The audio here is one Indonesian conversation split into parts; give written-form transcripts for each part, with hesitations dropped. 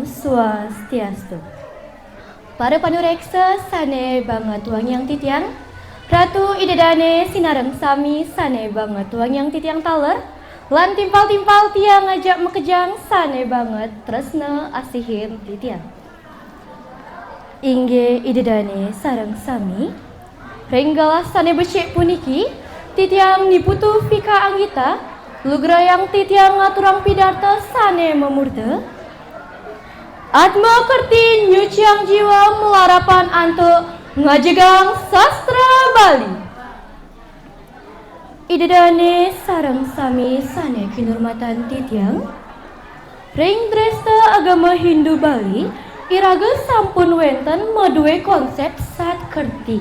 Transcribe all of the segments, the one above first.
Swastiastu. Para panureksa sane banget wangyang titiang, Ratu idedane sinareng sami sane banget wangyang titiang taler, lan timpal-timpal tiang ngajak mekejang sane banget tresna asihin titiang. Ingge idedane sareng sami, renggalah sane becik puniki, titiang niputu fika anggita, lugrayang titiang ngaturang pidarta sane memurte, Atma kerti nyuciang jiwa melarapan antuk ngajegang sastra Bali. Idedane sareng sami sane kinurmatan titiang, ring dresta agama Hindu Bali, iraga sampun wenten medue konsep sat kerti.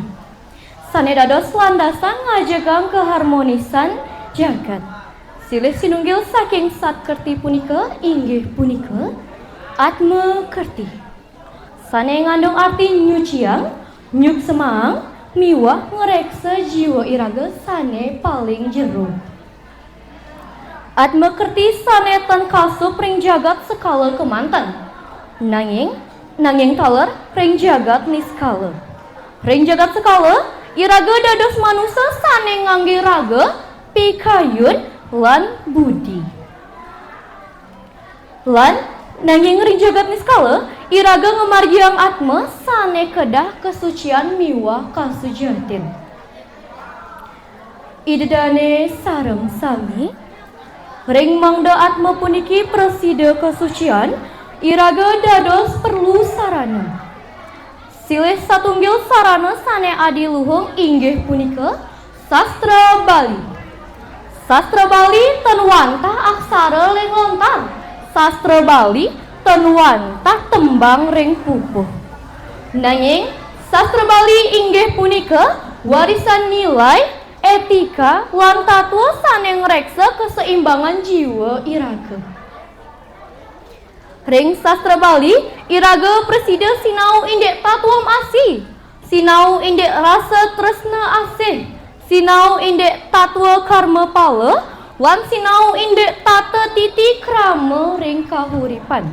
Sane dados landasan ngajegang keharmonisan jagat. Silih sinunggil saking sat kerti punika inggih punika Atma kerti. Sane ngandung arti nyuciang, nyuk semaang, miwah ngereksa jiwa iraga sane paling jero. Atma kerti sane tan kasup ring jagat sekala kemanten. Nanging taler ring jagat niskala. Ring jagat sekala iraga dados manusia sane ngangge raga, pikayun, lan budi. Lan nanging ring jagat niskala iraga ngemargiang atma sane kedah kesucian miwah kasujatin. Idedane sareng sami ring mangda atma puniki presida kesucian iraga dados perlu sarana. Silih satunggil sarana sane adiluhung inggih punika sastra Bali. Sastra Bali tenwantah aksara ling lontar. Sastra Bali tenwantah tembang ring pupuh. Nanging sastra Bali inggih punika warisan nilai, etika, lan tatwa sane ngreksa keseimbangan jiwa iraga. Ring sastra Bali iraga presida sinau indek tatwam asih, sinau indek rasa tresna asih, sinau indek tatwa karma pala, lan sinau indek tata titi krama ring kahuripan.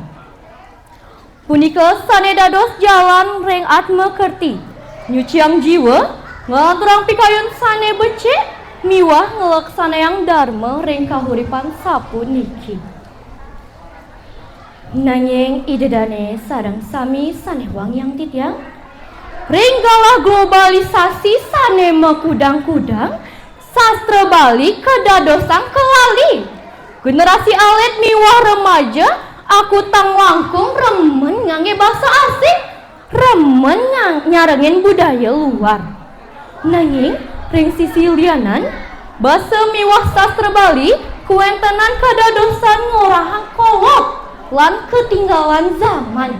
Punika sane dados jalan ring atma kerti, nyuciang jiwa, ngaturang pikayun sane becik, miwah ngelaksanayang dharma ring kahuripan sapuniki. Nanging idedane sareng sami sane wangyang titiang, ringgalah globalisasi sane mekudang-kudang, sastra Bali kedadosang kelali. Generasi alit miwah remaja, aku tang langkung remen ngangge bahasa asing, remen nyarengin budaya luar. Nanging ring sisi lianan, bahasa miwah sastra Bali kuentenan kedadosan ngorahang kolot lan ketinggalan zaman.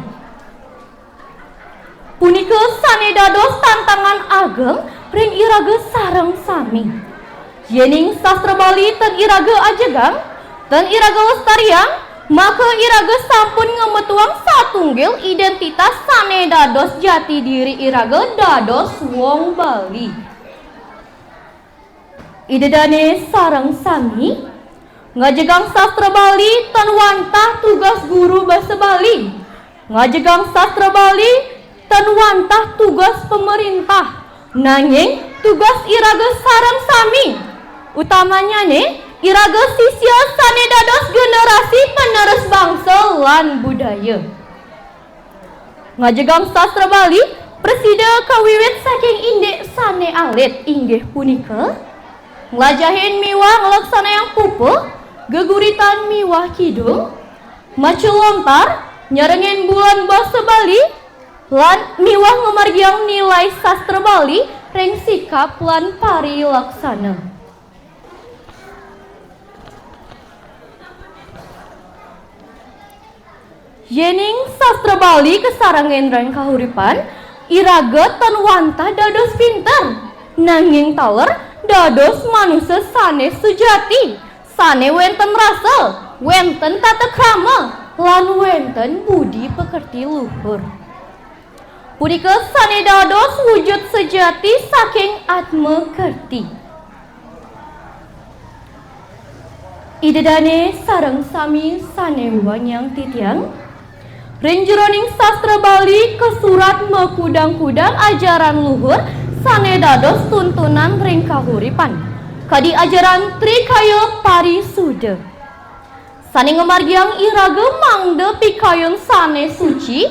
Punika sane dados tantangan ageng ring iraga sareng sami. Yening sastra Bali ten iraga ajegang, ten iraga lestariang, maka iraga sampun ngemetuang satunggil identitas sane dados jati diri iraga dados wong Bali. Idedane sareng sami ngajegang sastra Bali ten wantah tugas guru basa Bali. Ngajegang sastra Bali ten wantah tugas pemerintah, nanging tugas iraga sareng sami. Utamanya iraga sisya sane dados generasi penerus bangsa lan budaya. Ngajegang sastra Bali presida kawiwit saking indek sane alit inggih punika nglajahin miwah ngelaksanayang pupuh, geguritan miwah kidung, macu lontar, nyerengin bulan basa Bali, lan miwah ngemargiang nilai sastra Bali ring sikap lan parilaksana. Yening sastra Bali kesarengen ring kahuripan, iraga ten wantah dados pinter, nanging taler dados manusia sane sujati, sane wenten rasa, wenten tata krama, lan wenten budi pekerti luhur. Punika sane dados wujud sejati saking atma kerti. Idedane sareng sami sane wanyang titiang, Ring jeroning sastra Bali kesurat mekudang-kudang ajaran luhur sane dados tuntunan ring kahuripan kadi ajaran Trikaya Parisuda. Sane ngemargiang iraga mangde pikayon sane suci,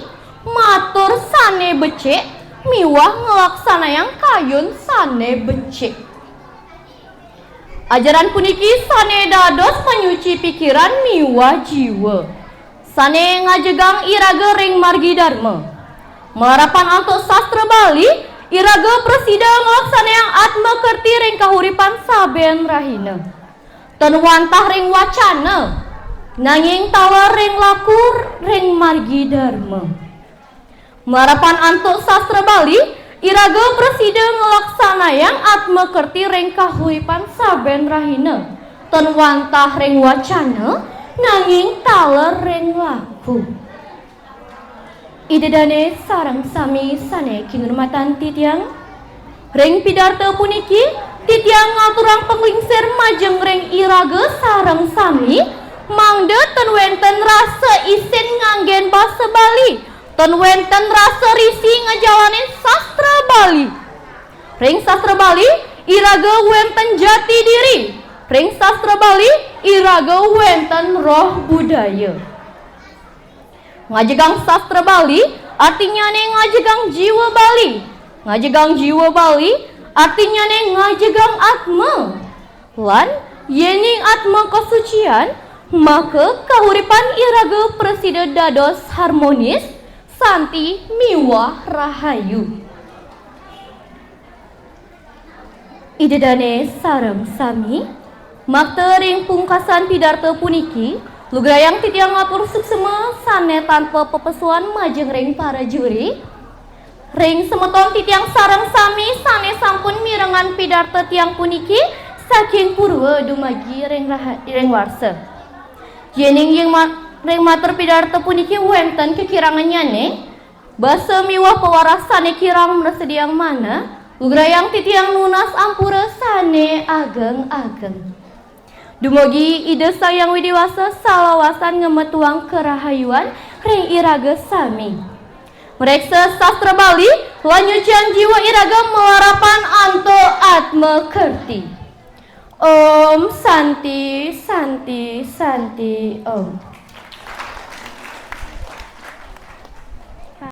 matur sane becik, miwah ngelaksanayang kayun sane becik. Ajaran puniki sane dados menyuci pikiran miwah jiwa. Sane ngajegang iraga ring margi dharma. Melarapan antuk sastra Bali, iraga presida ngelaksanayang atma kerti ring kahuripan saben rahina. Ten wantah ring wacana, nanging tawa ring lakur ring margi dharma. Marapan antuk sastra Bali, iraga presida ngelaksanayang atma kerti ring kahuripan saben rahina. Ten wantah ring wacana, nanging taler ring laku. Idedane sareng sami sane kinurmatan titiang. Ring pidarto puniki, titiang ngaturang penglingsir majeng ring iraga sareng sami, mangde ten wenten rasa isin nganggen basa Bali. Ten wenten rasa risi ngejalanin sastra Bali. Ring sastra Bali, iraga wenten jati diri. Ring sastra Bali, iraga wenten roh budaya. Ngajegang sastra Bali, artinya ne ngajegang jiwa Bali. Ngajegang jiwa Bali, artinya ne ngajegang atma. Lan, yening atma kesucian, maka kahuripan iraga presida dados harmonis, santi miwah rahayu. Idedane sareng sami, makta ring pungkasan pidarto puniki, lugrayang titiang ngatur suksema sane tanpa pepesuan majeng ring para juri. Ring semeton titiang sareng sami sane sampun mirengan pidarto tiang puniki saking purwa dumagi ring warsa. Yening ring matur pidarto puniki wenten kekirangannya ne, basa miwah pewarasane kirang meresediang mana, lugrayang titiang nunas ampura sane ageng-ageng. Dumugi ide sayang widiwasa salawasan ngemetuang kerahayuan ring iraga sami. Mereksa sastra Bali lanyucian jiwa iraga melarapan anto atma kerti. Om Santi Santi Santi Om.